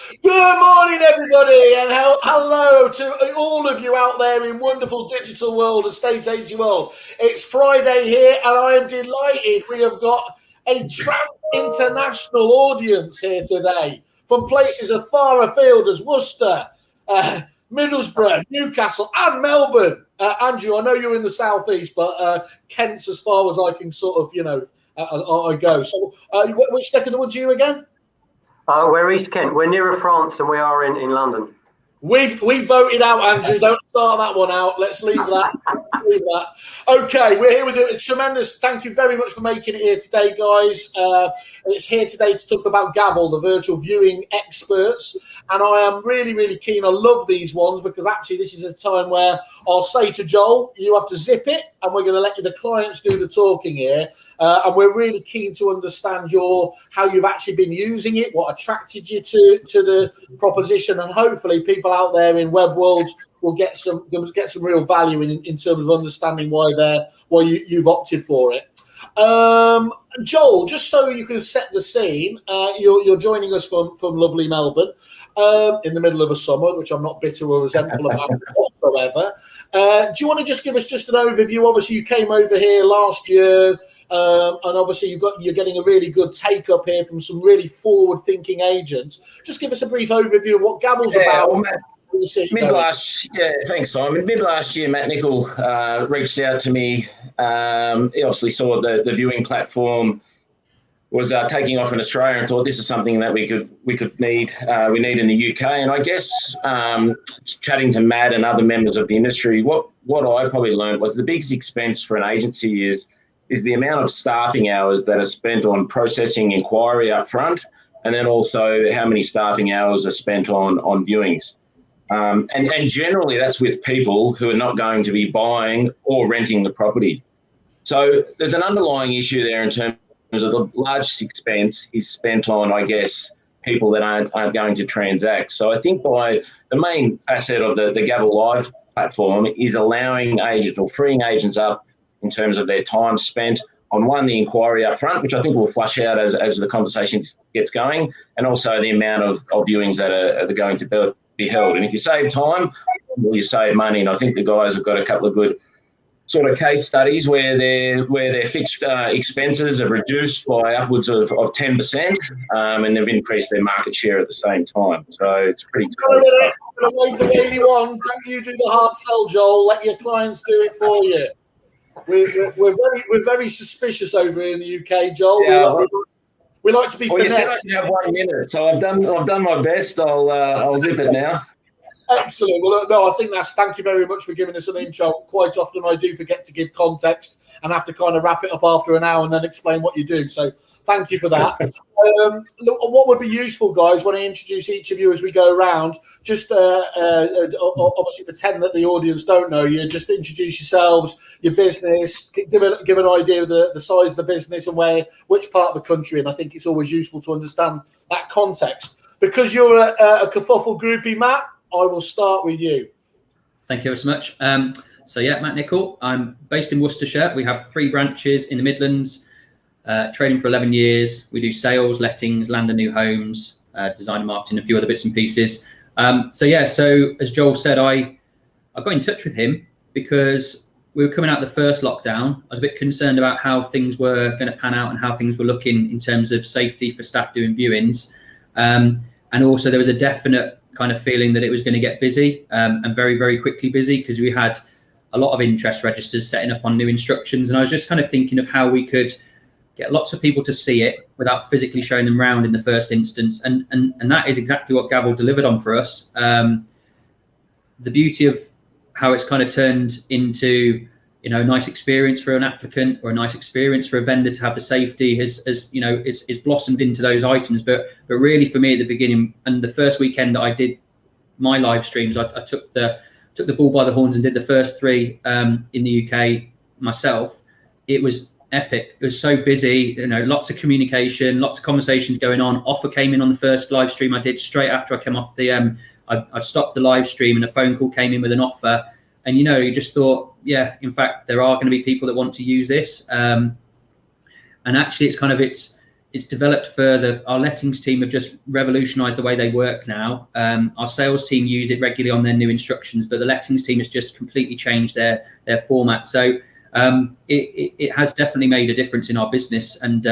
Good morning, everybody, and hello to all of you out there in wonderful digital world, estate agency world. It's Friday here, and I am delighted we have got a international audience here today from places as far afield as Worcester, Middlesbrough, Newcastle, and Melbourne. Andrew, I know you're in the southeast, but Kent's as far as I can sort of, I go. So, which neck of the woods are you again? We're East Kent. We're nearer France than we are in London. We voted out, Andrew. Don't start that one out. Let's leave that. Okay, we're here with a tremendous. Thank you very much for making it here today, guys. It's here today to talk about GAVL, the virtual viewing experts, and I am really, really keen. I love these ones because actually this is a time where I'll say to Joel, you have to zip it, and we're going to let the clients do the talking here. And we're really keen to understand how you've actually been using it, what attracted you to the proposition, and hopefully people out there in web worlds will get some real value in terms of understanding why you've opted for it. Joel, just so you can set the scene, you're joining us from lovely Melbourne in the middle of a summer, which I'm not bitter or resentful about whatsoever. Do you want to just give us just an overview? Obviously, you came over here last year. And obviously you're getting a really good take up here from some really forward-thinking agents. Just give us a brief overview of what GAVL's about. Well, thanks, Simon. Mid last year, Matt Nicol reached out to me. He obviously saw the viewing platform was taking off in Australia and thought this is something that we need in the UK. And I guess chatting to Matt and other members of the industry, what I probably learned was the biggest expense for an agency is the amount of staffing hours that are spent on processing inquiry up front, and then also how many staffing hours are spent on viewings. And generally that's with people who are not going to be buying or renting the property. So there's an underlying issue there in terms of the largest expense is spent on, I guess, people that aren't going to transact. So I think by the main facet of the GAVL Live platform is allowing agents or freeing agents up in terms of their time spent on the inquiry up front, which I think will flush out as the conversation gets going, and also the amount of viewings that are going to be held. And if you save time, well, you save money. And I think the guys have got a couple of good sort of case studies where their fixed expenses have reduced by upwards of 10%, and they've increased their market share at the same time. So it's pretty cool. Don't you do the hard sell, Joel. Let your clients do it for you. We're very suspicious over here in the UK, Joel. Yeah, we like to be finesse. You said I have 1 minute, so I've done my best. I'll zip it now. Excellent. Well, no, I think thank you very much for giving us an intro. Quite often I do forget to give context and have to kind of wrap it up after an hour and then explain what you do. So thank you for that. Look, what would be useful, guys, when I introduce each of you as we go around, just obviously pretend that the audience don't know you. Just introduce yourselves, your business, give an idea of the size of the business and which part of the country. And I think it's always useful to understand that context. Because you're a Kerfuffle groupie, Matt, I will start with you. Thank you so much. Matt Nicol. I'm based in Worcestershire. We have 3 branches in the Midlands, trading for 11 years. We do sales, lettings, land and new homes, design and marketing, a few other bits and pieces. So as Joel said, I got in touch with him because we were coming out of the first lockdown. I was a bit concerned about how things were going to pan out and how things were looking in terms of safety for staff doing viewings. And also there was a definite kind of feeling that it was going to get busy and very, very quickly busy because we had a lot of interest registers setting up on new instructions. And I was just kind of thinking of how we could get lots of people to see it without physically showing them around in the first instance. And that is exactly what GAVL delivered on for us. The beauty of how it's kind of turned into, a nice experience for an applicant or a nice experience for a vendor to have the safety has it's blossomed into those items. But really for me at the beginning and the first weekend that I did my live streams, I took the bull by the horns and did the first 3 in the UK myself. It was epic. It was so busy, lots of communication, lots of conversations going on. Offer came in on the first live stream I did straight after I came off the, I stopped the live stream and a phone call came in with an offer. And, you just thought, yeah, in fact, there are going to be people that want to use this. And actually it's it's developed further. Our lettings team have just revolutionised the way they work now. Our sales team use it regularly on their new instructions, but the lettings team has just completely changed their format. So it has definitely made a difference in our business, and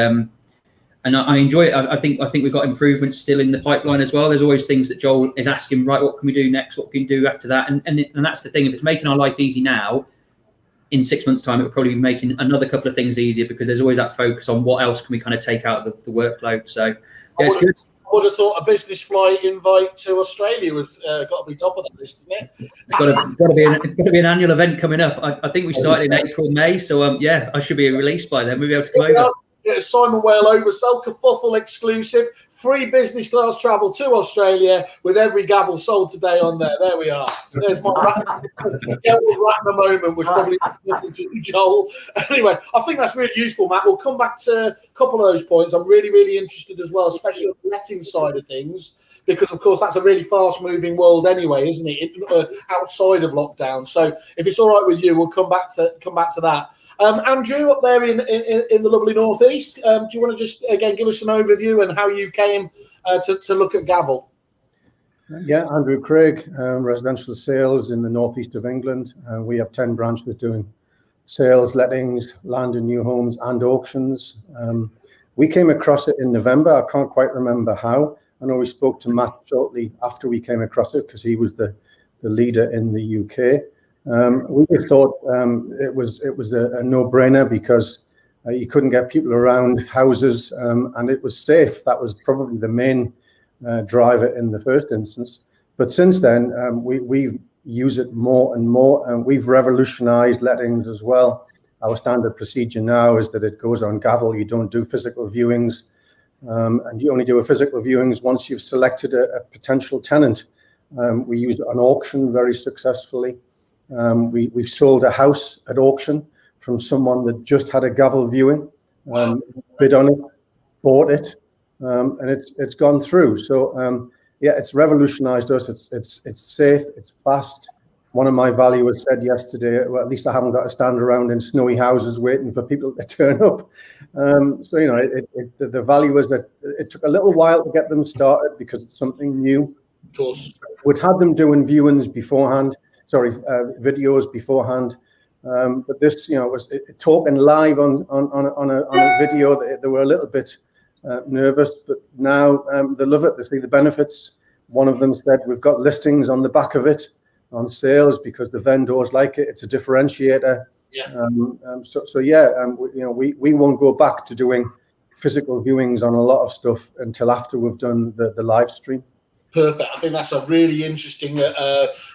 I enjoy it. I think we've got improvements still in the pipeline as well. There's always things that Joel is asking, right, what can we do next? What can we do after that? And that's the thing. If it's making our life easy now, in 6 months' time, it will probably be making another couple of things easier, because there's always that focus on what else can we kind of take out of the workload. So, yeah, it's good. I would have thought a business flight invite to Australia was got to be top of that list, isn't it? It's got to be an annual event coming up. I think we started in April, May. So, yeah, I should be released by then. We'll be able to come over. Get Simon Whale oversell, Kerfuffle exclusive, free business class travel to Australia with every GAVL sold today on there. There we are. So there's my Ratner moment, which probably nothing to you, Joel. Anyway, I think that's really useful, Matt. We'll come back to a couple of those points. I'm really, really interested as well, especially on the letting side of things, because of course that's a really fast-moving world anyway, isn't it? Outside of lockdown. So if it's all right with you, we'll come back to that. Andrew, up there in the lovely northeast, do you want to just again give us an overview and how you came to look at GAVL? Yeah, Andrew Craig, residential sales in the northeast of England. We have 10 branches doing sales, lettings, land and new homes, and auctions. We came across it in November. I can't quite remember how. I know we spoke to Matt shortly after we came across it, because he was the leader in the UK. We just thought it was a no-brainer, because you couldn't get people around houses, and it was safe. That was probably the main driver in the first instance. But since then, we've used it more and more, and we've revolutionized lettings as well. Our standard procedure now is that it goes on GAVL. You don't do physical viewings, and you only do a physical viewings once you've selected a potential tenant. We use it on auction very successfully. We've sold a house at auction from someone that just had a GAVL viewing, bid on it, bought it, and it's gone through. So yeah, it's revolutionized us. It's safe, it's fast. One of my valuers said yesterday, well, at least I haven't got to stand around in snowy houses waiting for people to turn up. So, you know, the valuers, that it took a little while to get them started, because it's something new. Of course. We'd had them doing viewings beforehand. Videos beforehand, but this, you know, was talking live on a video. They were a little bit nervous, but now they love it. They see the benefits. One of them said, "We've got listings on the back of it on sales because the vendors like it. It's a differentiator." Yeah. So yeah, you know, we won't go back to doing physical viewings on a lot of stuff until after we've done the live stream. Perfect. I think that's a really interesting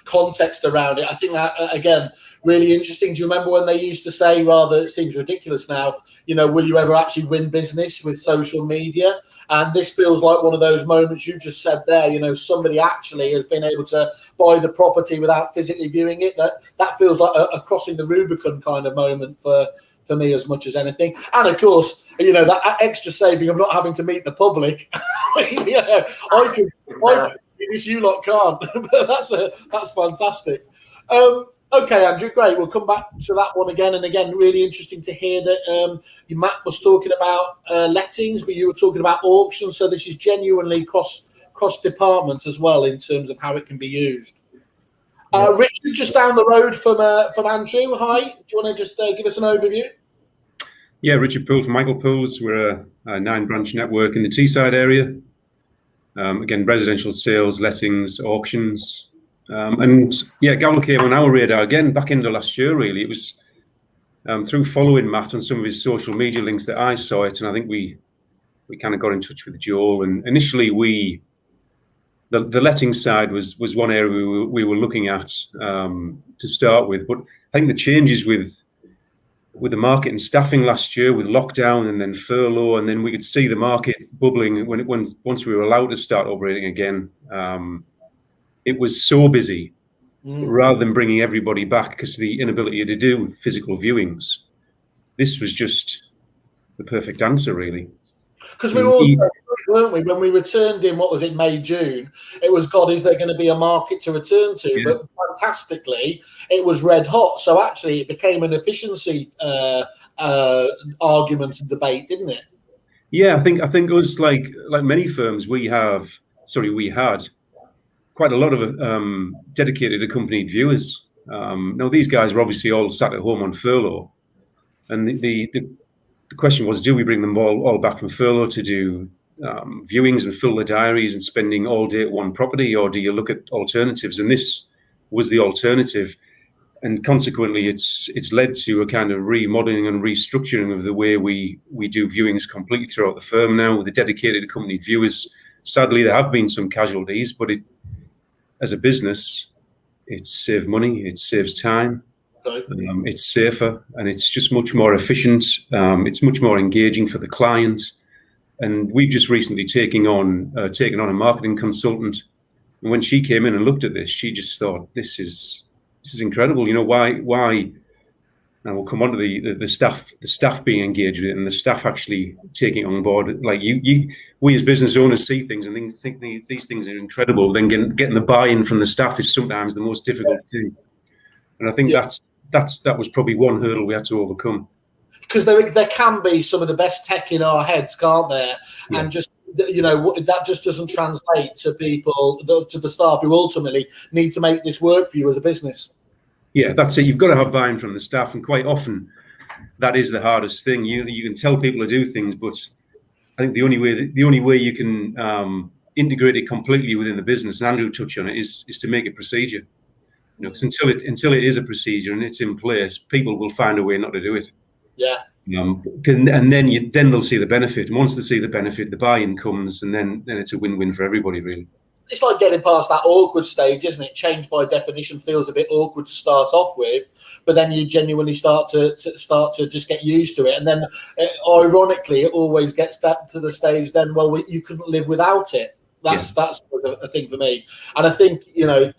context around it. I think that, again, really interesting. Do you remember when they used to say, rather, it seems ridiculous now, you know, will you ever actually win business with social media? And this feels like one of those moments you just said there, you know, somebody actually has been able to buy the property without physically viewing it. That feels like a crossing the Rubicon kind of moment for me as much as anything. And of course, you know, that extra saving of not having to meet the public. Yeah, I can do this, you lot can't. But that's fantastic. Okay, Andrew, great. We'll come back to that one again and again. Really interesting to hear that Matt was talking about lettings, but you were talking about auctions. So this is genuinely cross departments as well in terms of how it can be used. Richard, just down the road from Andrew. Hi. Do you want to just give us an overview? Yeah, Richard Poole from Michael Pools. We're a 9-branch network in the Teesside area. Again, residential sales, lettings, auctions. And yeah, GAVL came on our radar again back into last year, really. It was through following Matt on some of his social media links that I saw it. And I think we kind of got in touch with Joel. And initially, the letting side was one area we were looking at to start with. But I think the changes with the market and staffing last year, with lockdown and then furlough, and then we could see the market bubbling once we were allowed to start operating again. It was so busy, rather than bringing everybody back because of the inability to do physical viewings. This was just the perfect answer, really. Because we were all, weren't we? When we returned in, what was it, May, June? It was, God, is there going to be a market to return to? Yeah. But fantastically, it was red hot. So actually, it became an efficiency argument and debate, didn't it? Yeah, I think us, like many firms, we had quite a lot of dedicated accompanied viewers. Now these guys were obviously all sat at home on furlough, and the question was, do we bring them all back from furlough to do viewings and fill their diaries and spending all day at one property, or do you look at alternatives? And this was the alternative. And consequently, it's led to a kind of remodeling and restructuring of the way we do viewings completely throughout the firm now, with the dedicated accompanied viewers. Sadly, there have been some casualties, but as a business, it saves money, it saves time, it's safer, and it's just much more efficient. It's much more engaging for the client. And we've just recently taken on a marketing consultant. And when she came in and looked at this, she just thought, this is incredible. You know, why? And we'll come on to the staff being engaged with it, and the staff actually taking it on board. Like we as business owners see things and think these things are incredible. Then getting the buy-in from the staff is sometimes the most difficult thing. And I think that was probably one hurdle we had to overcome. Because there can be some of the best tech in our heads, can't there? Yeah. And just, you know, that just doesn't translate to people, to the staff who ultimately need to make this work for you as a business. Yeah, that's it. You've got to have buy-in from the staff, and quite often that is the hardest thing. You can tell people to do things, but I think the only way you can integrate it completely within the business, and Andrew touched on it, is to make it procedure. You know, 'cause until it is a procedure and it's in place, people will find a way not to do it. Yeah. And then they'll see the benefit. And once they see the benefit, the buy-in comes, and then it's a win-win for everybody, really. It's like getting past that awkward stage, isn't it? Change by definition feels a bit awkward to start off with, but then you genuinely start to just get used to it. And then, ironically, it always gets to the stage then, well, you couldn't live without it. That's a thing for me. And I think, you know,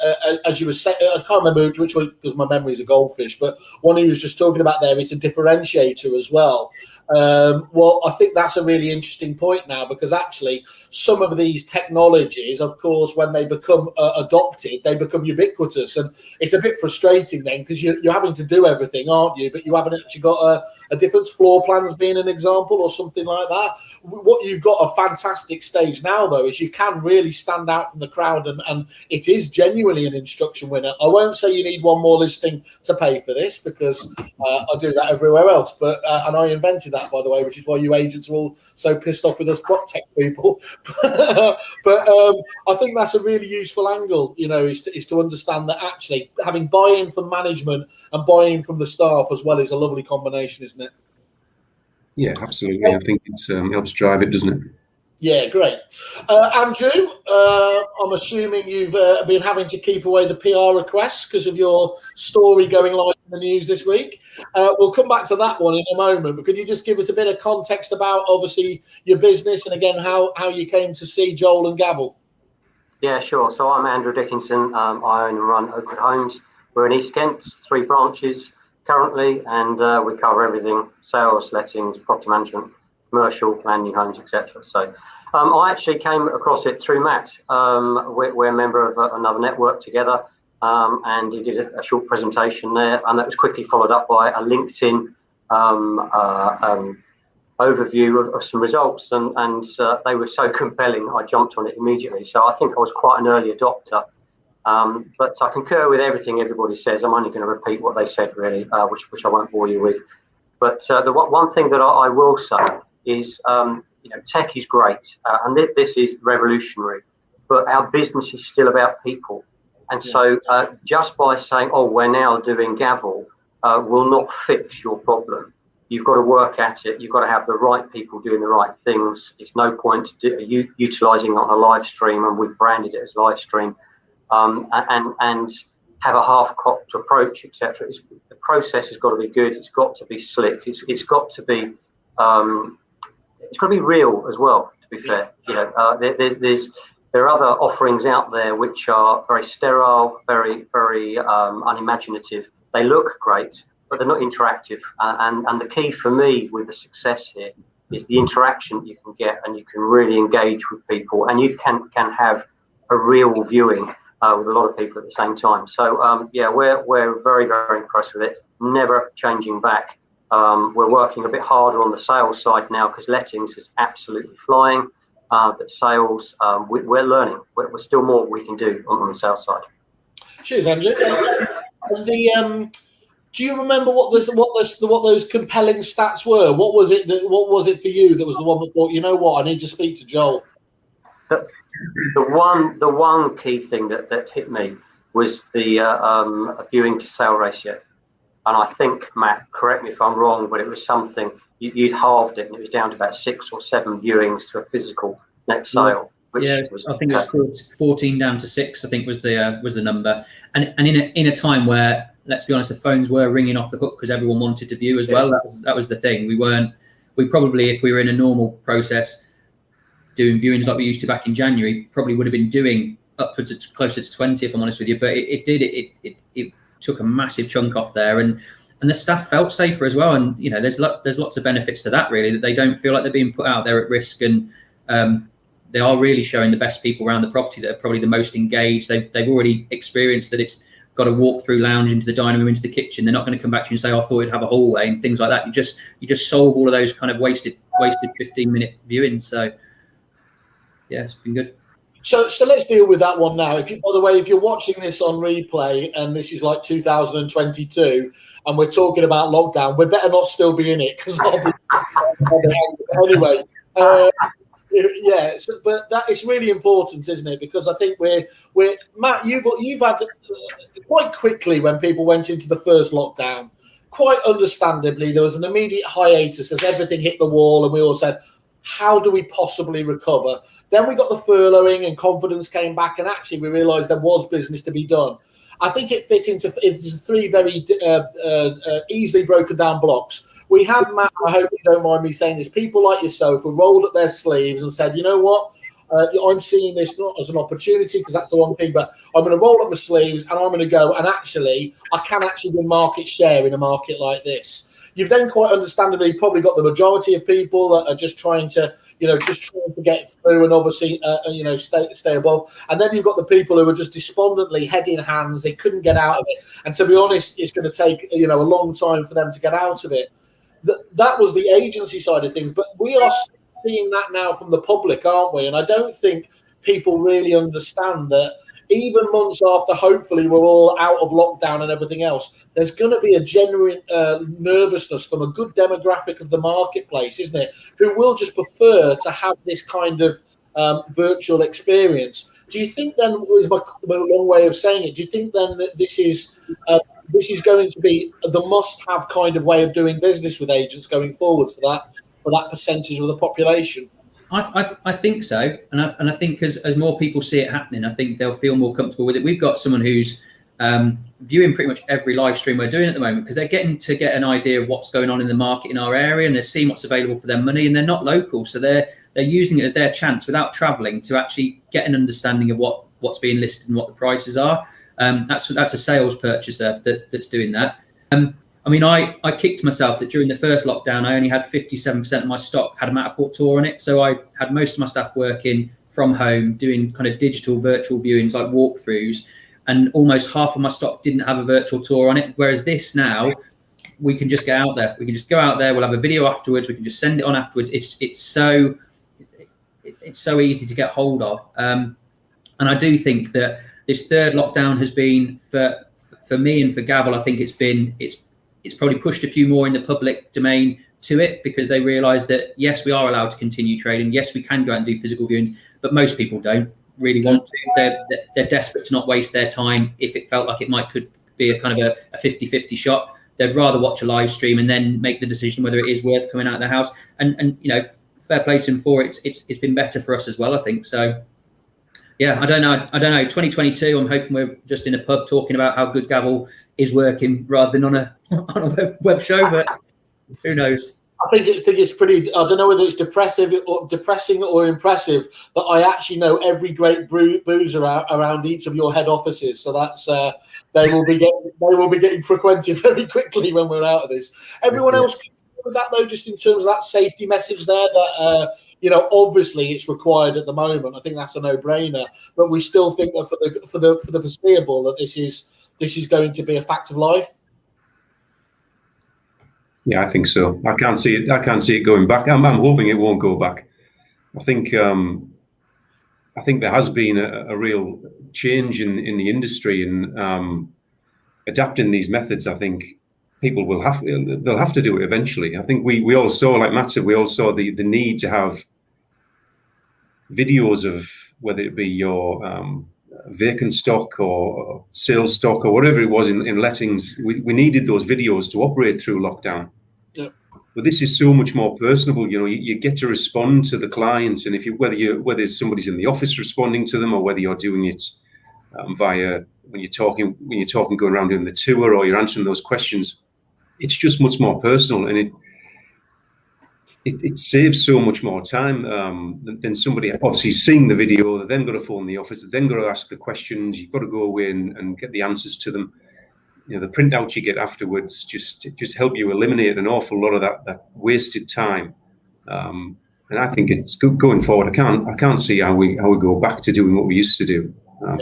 as you were saying, I can't remember which one, because my memory is a goldfish, but one he was just talking about there, it's a differentiator as well. Well, I think that's a really interesting point now, because actually some of these technologies, of course, when they become adopted, they become ubiquitous, and it's a bit frustrating then, because you're having to do everything, aren't you? But you haven't actually got a difference. Floor plans being an example, or something like that. What you've got a fantastic stage now, though, is you can really stand out from the crowd, and it is genuinely an instruction winner. I won't say you need one more listing to pay for this, because I do that everywhere else, but and I invented that, by the way, which is why you agents are all so pissed off with us prop tech people. But I think that's a really useful angle, you know, is to understand that actually having buy-in from management and buy-in from the staff as well is a lovely combination, isn't it? Yeah, absolutely. I think it helps drive it, doesn't it? Yeah, great. Andrew, I'm assuming you've been having to keep away the PR requests because of your story going live in the news this week. We'll come back to that one in a moment, but could you just give us a bit of context about, obviously, your business and, again, how you came to see Joel and GAVL? Yeah, sure. So I'm Andrew Dickinson. I own and run Oakwood Homes. We're in East Kent, 3 branches currently, and we cover everything: sales, lettings, property management, commercial, land, new homes, etc. So I actually came across it through Matt. We're a member of another network together, and he did a short presentation there, and that was quickly followed up by a LinkedIn overview of some results, and they were so compelling, I jumped on it immediately. So I think I was quite an early adopter. But I concur with everything everybody says. I'm only going to repeat what they said, really, which I won't bore you with. But the one thing that I will say is, you know, tech is great, and this is revolutionary, but our business is still about people. And so just by saying, oh, we're now doing GAVL, will not fix your problem. You've got to work at it. You've got to have the right people doing the right things. It's no point utilising on a live stream, and we've branded it as live stream, and have a half-cocked approach, etc. The process has got to be good. It's got to be slick. It's got to be real as well. To be fair, you know, there are other offerings out there which are very sterile, very unimaginative. They look great, but they're not interactive. And the key for me with the success here is the interaction you can get, and you can really engage with people, and you can have a real viewing with a lot of people at the same time. So yeah, we're very, very impressed with it. Never changing back. We're working a bit harder on the sales side now because lettings is absolutely flying. But sales, we're learning. We're still more we can do on the sales side. Cheers, Andrew. Do you remember what those compelling stats were? What was it for you that was the one that thought, you know what, I need to speak to Joel? The one key thing that hit me was the viewing to sale ratio. And I think, Matt, correct me if I'm wrong, but it was something, you'd halved it and it was down to about 6 or 7 viewings to a physical net sale. Yeah, I think it was 14 down to 6, I think was the number. And in a time where, let's be honest, the phones were ringing off the hook because everyone wanted to view as well. That was the thing. We probably, if we were in a normal process doing viewings like we used to back in January, probably would have been doing upwards of closer to 20, if I'm honest with you. But it took a massive chunk off there, and the staff felt safer as well. And there's lots of benefits to that, really, that they don't feel like they're being put out there at risk, and they are really showing the best people around the property that are probably the most engaged. They've already experienced that it's got a walk through lounge into the dining room, into the kitchen. They're not going to come back to you and say, I thought it'd have a hallway and things like that. You just solve all of those kind of wasted 15-minute viewings. So yeah, it's been good. So let's deal with that one now. By the way, if you're watching this on replay and this is like 2022 and we're talking about lockdown, we better not still be in it because I'll be anyway. Yeah, but that is really important, isn't it? Because I think we're Matt, you've had quite quickly when people went into the first lockdown, quite understandably, there was an immediate hiatus as everything hit the wall, and we all said, how do we possibly recover? Then we got the furloughing and confidence came back, and actually we realised there was business to be done. I think it fit into 3 very easily broken down blocks. We had, Matt, I hope you don't mind me saying this, people like yourself who rolled up their sleeves and said, you know what, I'm seeing this not as an opportunity because that's the one thing, but I'm going to roll up my sleeves and I'm going to go, and actually I can actually win market share in a market like this. You've then quite understandably probably got the majority of people that are just trying to get through and obviously, stay above. And then you've got the people who are just despondently head in hands. They couldn't get out of it. And to be honest, it's going to take, a long time for them to get out of it. That was the agency side of things. But we are seeing that now from the public, aren't we? And I don't think people really understand that even months after, hopefully, we're all out of lockdown and everything else, there's going to be a genuine nervousness from a good demographic of the marketplace, isn't it? Who will just prefer to have this kind of virtual experience. Do you think then, is my long way of saying it, do you think then that this is going to be the must-have kind of way of doing business with agents going forwards for that percentage of the population? I think so, and I think as more people see it happening, I think they'll feel more comfortable with it. We've got someone who's viewing pretty much every live stream we're doing at the moment because they're getting to get an idea of what's going on in the market in our area, and they're seeing what's available for their money, and they're not local, so they're using it as their chance without travelling to actually get an understanding of what's being listed and what the prices are. That's a sales purchaser that's doing that. I kicked myself that during the first lockdown, I only had 57% of my stock had a Matterport tour on it. So I had most of my staff working from home, doing kind of digital virtual viewings like walkthroughs, and almost half of my stock didn't have a virtual tour on it. Whereas this now, we can just get out there. We can just go out there. We'll have a video afterwards. We can just send it on afterwards. It's so easy to get hold of. And I do think that this third lockdown has been for me and for GAVL, I think it's probably pushed a few more in the public domain to it because they realise that, yes, we are allowed to continue trading. Yes, we can go out and do physical viewings, but most people don't really want to. They're desperate to not waste their time if it felt like it could be a kind of a 50-50 shot. They'd rather watch a live stream and then make the decision whether it is worth coming out of the house. And fair play to them for it. It's been better for us as well, I think. So, yeah, I don't know. 2022, I'm hoping we're just in a pub talking about how good GAVL is working rather than on a web show, but who knows? I think it's pretty. I don't know whether it's depressing or impressive that I actually know every great boozer around each of your head offices. So that's they will be getting frequented very quickly when we're out of this. Everyone else with that though, just in terms of that safety message there that. Obviously it's required at the moment. I think that's a no-brainer. But we still think that for the foreseeable that this is going to be a fact of life. Yeah, I think so. I can't see it. I can't see it going back. I'm hoping it won't go back. I think there has been a real change in the industry, and adapting these methods. I think people they'll have to do it eventually. I think we all saw, like Matt said, we all saw the need to have videos of whether it be your vacant stock or sales stock or whatever it was in lettings. We needed those videos to operate through lockdown. Yeah. But this is so much more personable. You know, you get to respond to the client, and whether somebody's in the office responding to them, or whether you're doing it via when you're talking going around doing the tour, or you're answering those questions, it's just much more personal, and it saves so much more time than somebody obviously seeing the video. They're then got to phone the office, they're then got to ask the questions. You've got to go away and get the answers to them. You know, the printouts you get afterwards just help you eliminate an awful lot of that wasted time. And I think it's good going forward. I can't see how we go back to doing what we used to do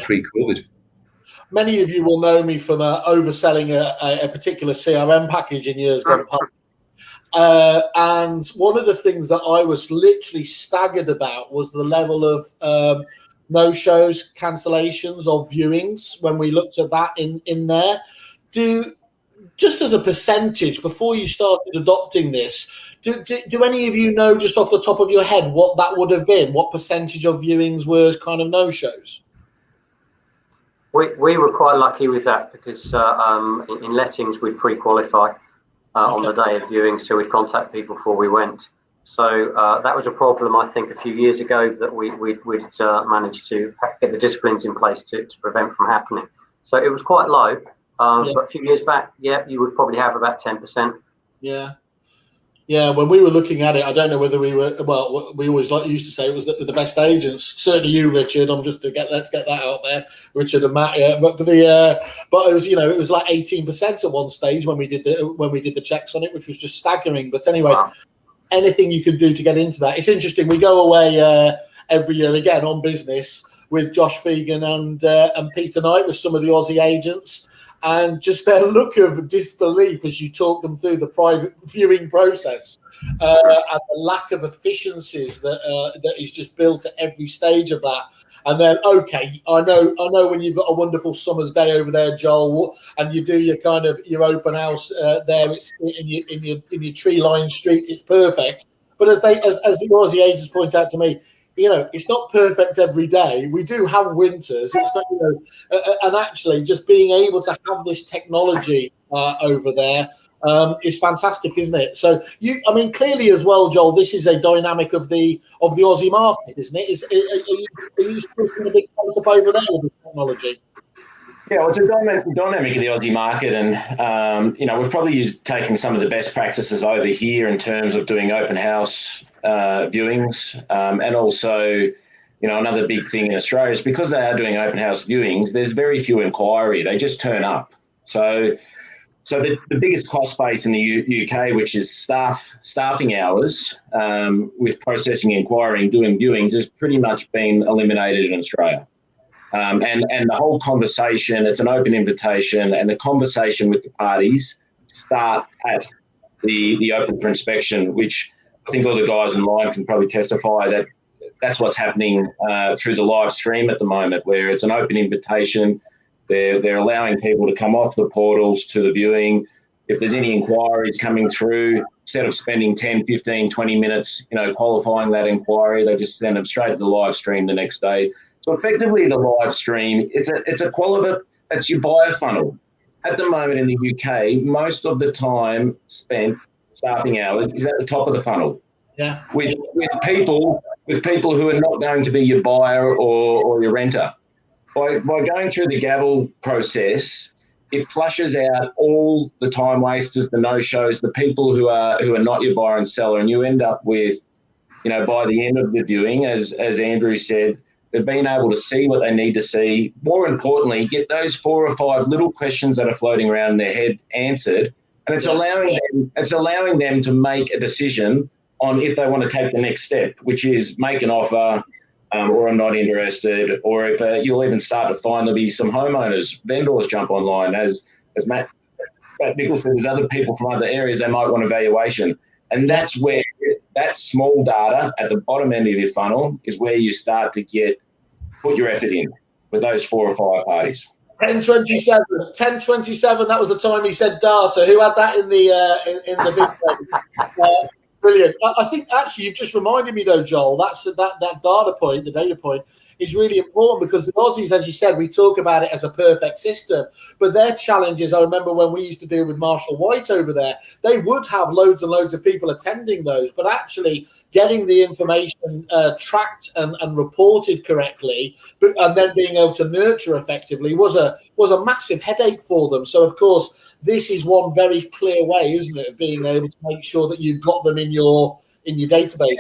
pre-COVID. Many of you will know me from overselling a particular CRM package in years gone past. And one of the things that I was literally staggered about was the level of no-shows, cancellations, or viewings when we looked at that in there. Just as a percentage, before you started adopting this, do any of you know just off the top of your head what that would have been? What percentage of viewings were kind of no-shows? We were quite lucky with that because in lettings we'd pre-qualify on the day of viewing, so we'd contact people before we went. So that was a problem, I think, a few years ago that we'd managed to get the disciplines in place to prevent from happening. So it was quite low. But a few years back, you would probably have about 10%. Yeah, when we were looking at it, I don't know whether we were, well, we always used to say it was the best agents. Certainly you, Richard. Let's get that out there, Richard and Matt. Yeah, but it was, it was like 18% at one stage when we did the checks on it, which was just staggering. But anyway, anything you can do to get into that. It's interesting. We go away every year again on business with Josh Fegan and Peter Knight with some of the Aussie agents. And just their look of disbelief as you talk them through the private viewing process and the lack of efficiencies that is just built at every stage of that. And then, okay, I know when you've got a wonderful summer's day over there, Joel, and you do your open house there, it's in your tree-lined streets, it's perfect. But as the Aussie agents point out to me, it's not perfect every day. We do have winters. It's not, and actually just being able to have this technology over there is fantastic, isn't it? So clearly as well, Joel, this is a dynamic of the Aussie market, isn't it? Are you still seeing a big take up over there with the technology? Yeah, well, it's a dynamic of the Aussie market, and we've probably taken some of the best practices over here in terms of doing open house viewings, and also, another big thing in Australia is because they are doing open house viewings, there's very few inquiry. They just turn up. So the biggest cost base in the UK, which is staffing hours with processing inquiry and doing viewings, has pretty much been eliminated in Australia. And the whole conversation, it's an open invitation, and the conversation with the parties start at the open for inspection, which I think all the guys online can probably testify that that's what's happening through the live stream at the moment, where it's an open invitation. They're allowing people to come off the portals to the viewing. If there's any inquiries coming through, instead of spending 10, 15, 20 minutes, qualifying that inquiry, they just send them straight to the live stream the next day. So effectively, the live stream, it's a quality, it's your buyer funnel. At the moment in the UK, most of the time spent staffing hours is at the top of the funnel. Yeah. With people who are not going to be your buyer or your renter. By going through the GAVL process, it flushes out all the time wasters, the no-shows, the people who are not your buyer and seller, and you end up with, by the end of the viewing, as Andrew said, they've been able to see what they need to see. More importantly, get those 4 or 5 little questions that are floating around in their head answered, and it's allowing them to make a decision on if they want to take the next step, which is make an offer, or I'm not interested, or if you'll even start to find there'll be some homeowners, vendors jump online, as Matt Nicholson, there's other people from other areas they might want a valuation. And that's where that small data at the bottom end of your funnel is where you start to put your effort in with those 4 or 5 parties. 10:27. 10:27. That was the time he said data. Who had that in the big one? Brilliant. I think actually you've just reminded me though, Joel. That data point, the data point, is really important because the Aussies, as you said, we talk about it as a perfect system, but their challenges. I remember when we used to deal with Marshall White over there, they would have loads and loads of people attending those, but actually getting the information tracked and reported correctly, and then being able to nurture effectively was a massive headache for them. So of course, this is one very clear way, isn't it, of being able to make sure that you've got them in your database.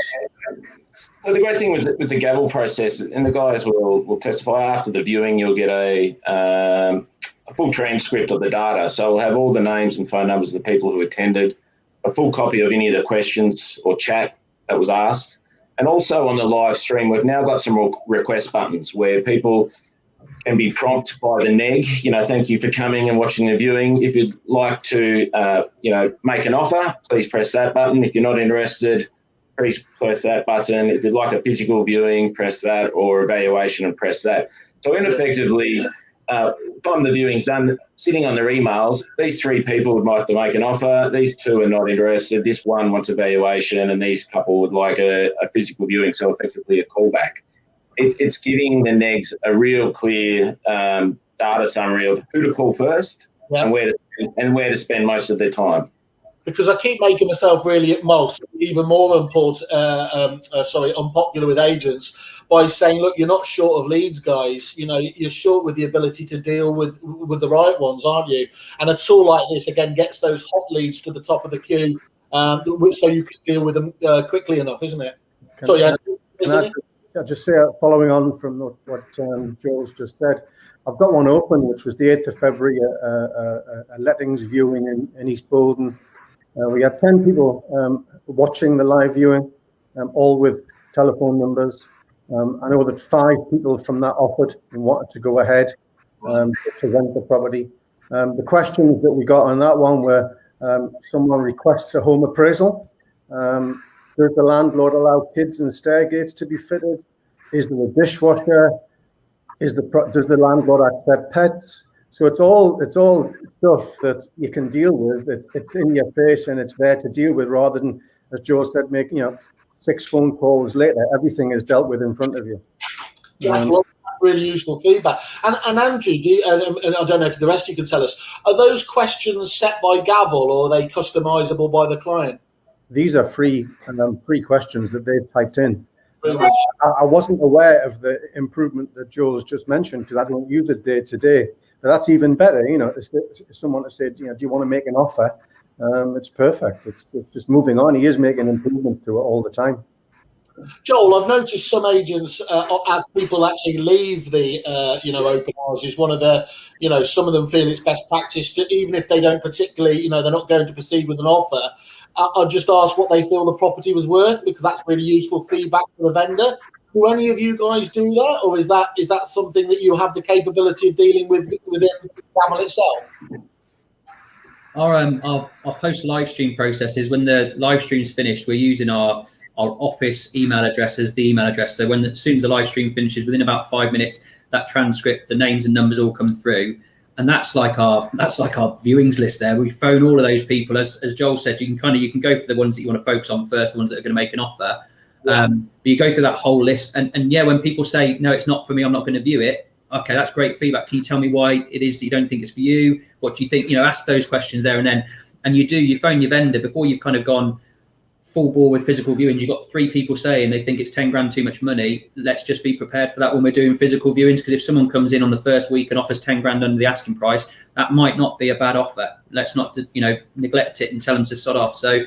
So the great thing with the GAVL process, and the guys will testify after the viewing, you'll get a full transcript of the data. So we'll have all the names and phone numbers of the people who attended, a full copy of any of the questions or chat that was asked, and also on the live stream, we've now got some request buttons where people can be prompted by the neg, thank you for coming and watching the viewing. If you'd like to, make an offer, please press that button. If you're not interested, please press that button. If you'd like a physical viewing, press that, or evaluation and press that. So effectively, time the viewing's done, sitting on their emails, these 3 people would like to make an offer, these 2 are not interested, this one wants evaluation, and these couple would like a physical viewing, so effectively a callback. It's giving the negs a real clear data summary of who to call first and where to spend most of their time. Because I keep making myself really even more unpopular with agents by saying, look, you're not short of leads, guys. You're short with the ability to deal with the right ones, aren't you? And a tool like this, again, gets those hot leads to the top of the queue, so you can deal with them quickly enough, isn't it? I'll just say, following on from what Joel's just said, I've got one open, which was the 8th of February, a lettings viewing in East Bolton. We had 10 people watching the live viewing, all with telephone numbers. I know that 5 people from that offered and wanted to go ahead to rent the property. The questions that we got on that one were, someone requests a home appraisal. Does the landlord allow kids and stair gates to be fitted? Is there a dishwasher? Does the landlord accept pets? So it's all stuff that you can deal with. It's in your face and it's there to deal with, rather than, as Joe said, making 6 phone calls later. Everything is dealt with in front of you. That's really useful feedback. And Andrew, and I don't know if the rest you can tell us, are those questions set by GAVL or are they customizable by the client? These are free questions that they've typed in. I wasn't aware of the improvement that Joel's just mentioned because I don't use it day to day. But that's even better. If someone has said, do you want to make an offer? It's perfect. It's just moving on. He is making improvements to it all the time. Joel, I've noticed some agents, as people actually leave the, open houses, one of the, some of them feel it's best practice to, even if they don't particularly, they're not going to proceed with an offer. I'll just ask what they feel the property was worth, because that's really useful feedback for the vendor. Do any of you guys do that, or is that something that you have the capability of dealing with within GAVL itself? Our post live stream processes, when the live stream's finished, we're using our office email address as the email address. So as soon as the live stream finishes, within about 5 minutes, that transcript, the names and numbers all come through. And that's like our viewings list there. We phone all of those people. As Joel said, you can go for the ones that you want to focus on first, the ones that are going to make an offer. Yeah. But you go through that whole list. And when people say, no, it's not for me, I'm not going to view it. Okay, that's great feedback. Can you tell me why it is that you don't think it's for you? What do you think? Ask those questions there and then. And you phone your vendor before you've kind of gone full bore with physical viewings. You've got 3 people saying they think it's 10 grand too much money. Let's just be prepared for that when we're doing physical viewings, because if someone comes in on the first week and offers 10 grand under the asking price, that might not be a bad offer. Let's not neglect it and tell them to sod off. So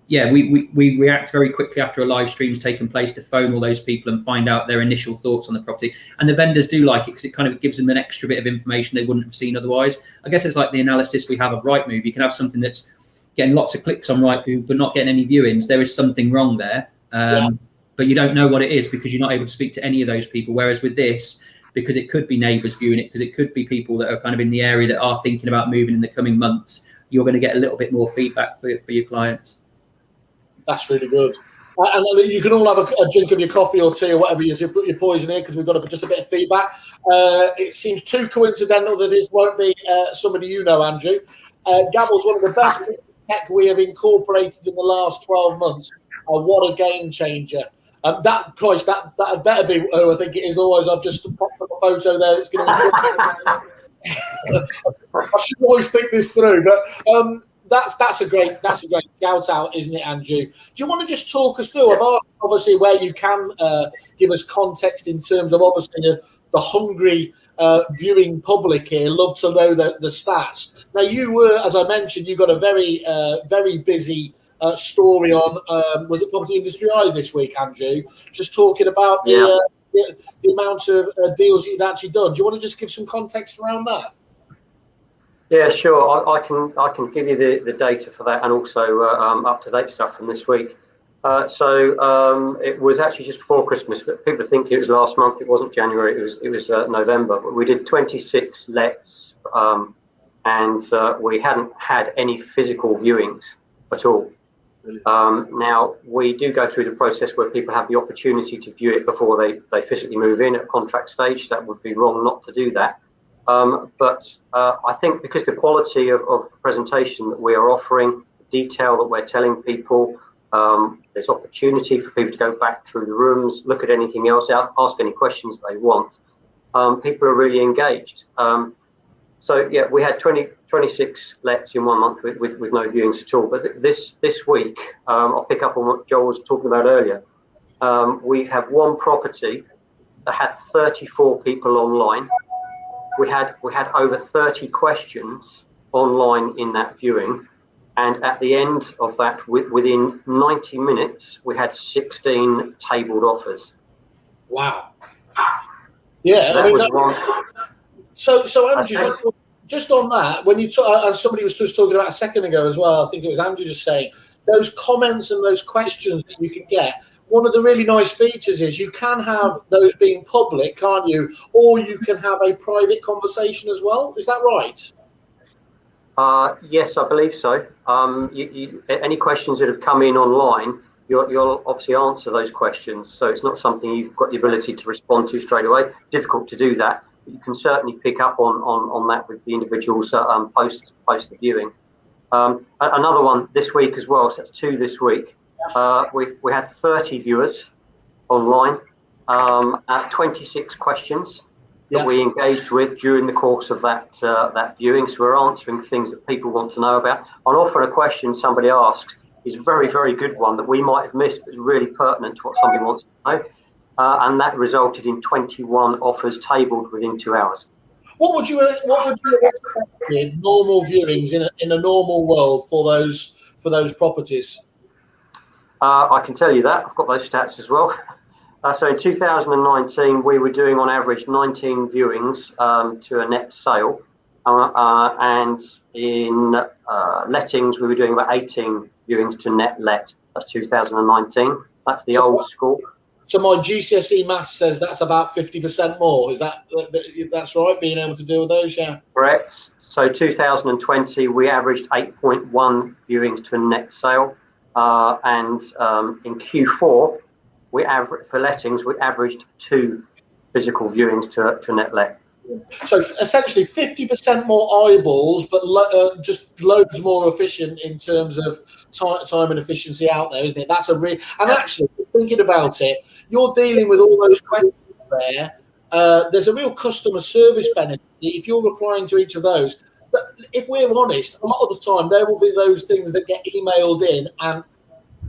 we react very quickly after a live stream's taken place to phone all those people and find out their initial thoughts on the property. And the vendors do like it because it kind of gives them an extra bit of information they wouldn't have seen otherwise. I guess it's like the analysis we have of Rightmove. You can have something that's getting lots of clicks on Rightmove but not getting any viewings. There is something wrong there, but you don't know what it is because you're not able to speak to any of those people. Whereas with this, because it could be neighbours viewing it, because it could be people that are kind of in the area that are thinking about moving in the coming months. You're going to get a little bit more feedback for your clients. That's really good. And you can all have a drink of your coffee or tea or whatever you put your poison in, because we've got just a bit of feedback. It seems too coincidental that this won't be somebody you know, Andrew. GAVL's one of the best tech we have incorporated in the last 12 months. What a game changer. That better be who I think it is. Otherwise, I've just popped up a photo there that's going to be I should always think this through, but that's a great shout out, isn't it, Andrew? Do you want to just talk us through? I've asked obviously where you can give us context in terms of obviously the hungry viewing public here. Love to know the stats. Now, you were, as I mentioned, you got a very busy story on was it Property Industry Eye this week, Andrew? Just talking about the amount of deals you'd actually done. Do you want to just give some context around that? Yeah, sure. I can give you the data for that, and also up-to-date stuff from this week. So it was actually just before Christmas, but people think it was last month. It wasn't January. It was November. But we did 26 lets, and we hadn't had any physical viewings at all. Now, we do go through the process where people have the opportunity to view it before they physically move in at contract stage. That would be wrong not to do that. But I think because the quality of the presentation that we are offering, the detail that we're telling people, there's opportunity for people to go back through the rooms, look at anything else, ask any questions they want. People are really engaged. So yeah, we had 26 lets in 1 month with no viewings at all. But this week, I'll pick up on what Joel was talking about earlier. We have one property that had 34 people online. We had over 30 questions online in that viewing, and at the end of that, within 90 minutes, we had 16 tabled offers. Wow. Yeah, that was one. So Andrew, just on that, when you and somebody was just talking about a second ago as well, I think it was Andrew just saying, those comments and those questions that you can get, one of the really nice features is you can have those being public, can't you? Or you can have a private conversation as well. Is that right? Yes, I believe so. Any questions that have come in online, you'll obviously answer those questions. So it's not something you've got the ability to respond to straight away. Difficult to do that. But you can certainly pick up on that with the individuals post the viewing. Another one this week as well. So that's 2 this week. We had 30 viewers online, 26 questions that we engaged with during the course of that viewing. So we're answering things that people want to know about. And often a question somebody asks is a very, very good one that we might have missed, but is really pertinent to what somebody wants to know. And that resulted in 21 offers tabled within 2 hours. What would you expect in normal viewings in a normal world for those properties? I can tell you that. I've got those stats as well. So in 2019, we were doing on average 19 viewings to a net sale. And in lettings, we were doing about 18 viewings to net let. That's 2019. That's the old school. So my GCSE maths says that's about 50% more. Is that's right? Being able to deal with those, yeah. Correct. So 2020, we averaged 8.1 viewings to a net sale. And in Q4, for lettings, we averaged 2 physical viewings to net let. So essentially 50% more eyeballs, but just loads more efficient in terms of time and efficiency out there, isn't it? That's and actually, thinking about it, you're dealing with all those questions there. There's a real customer service benefit if you're replying to each of those. But if we're honest, a lot of the time there will be those things that get emailed in and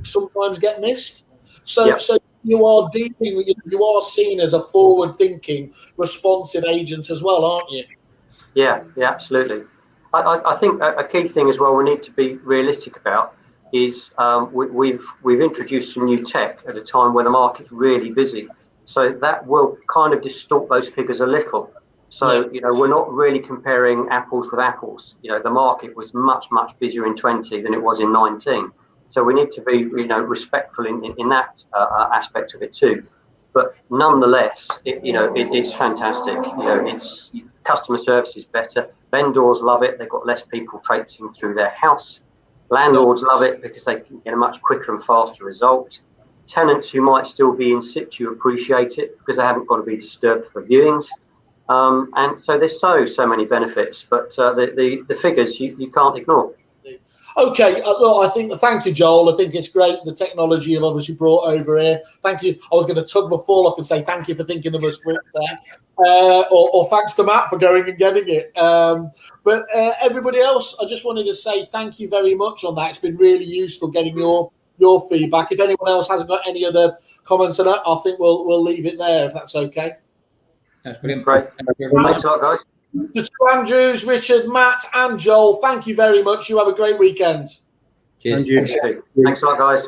sometimes get missed. So you are you are seen as a forward-thinking, responsive agent as well, aren't you? Yeah, absolutely. I think a key thing as well we need to be realistic about is we've introduced some new tech at a time where the market's really busy, so that will kind of distort those figures a little. So we're not really comparing apples with apples. The market was much busier in 20 than it was in 19. So we need to be, respectful in that aspect of it too. but nonetheless, it's fantastic. It's customer service is better. Vendors love it. They've got less people traipsing through their house. Landlords love it because they can get a much quicker and faster result. Tenants who might still be in situ appreciate it because they haven't got to be disturbed for viewings. And so there's so many benefits, but the figures you can't ignore. Okay, I think thank you, Joel. I think it's great the technology you've obviously brought over here. Thank you. I was going to tug my fork and say thank you for thinking of us, Brits, there, or thanks to Matt for going and getting it. But everybody else, I just wanted to say thank you very much on that. It's been really useful getting your feedback. If anyone else hasn't got any other comments on that, I think we'll leave it there if that's okay. That's brilliant. Great. Thanks a lot, guys. To Andrews, Richard, Matt, and Joel, thank you very much. You have a great weekend. Cheers. And you. Thanks a lot, guys.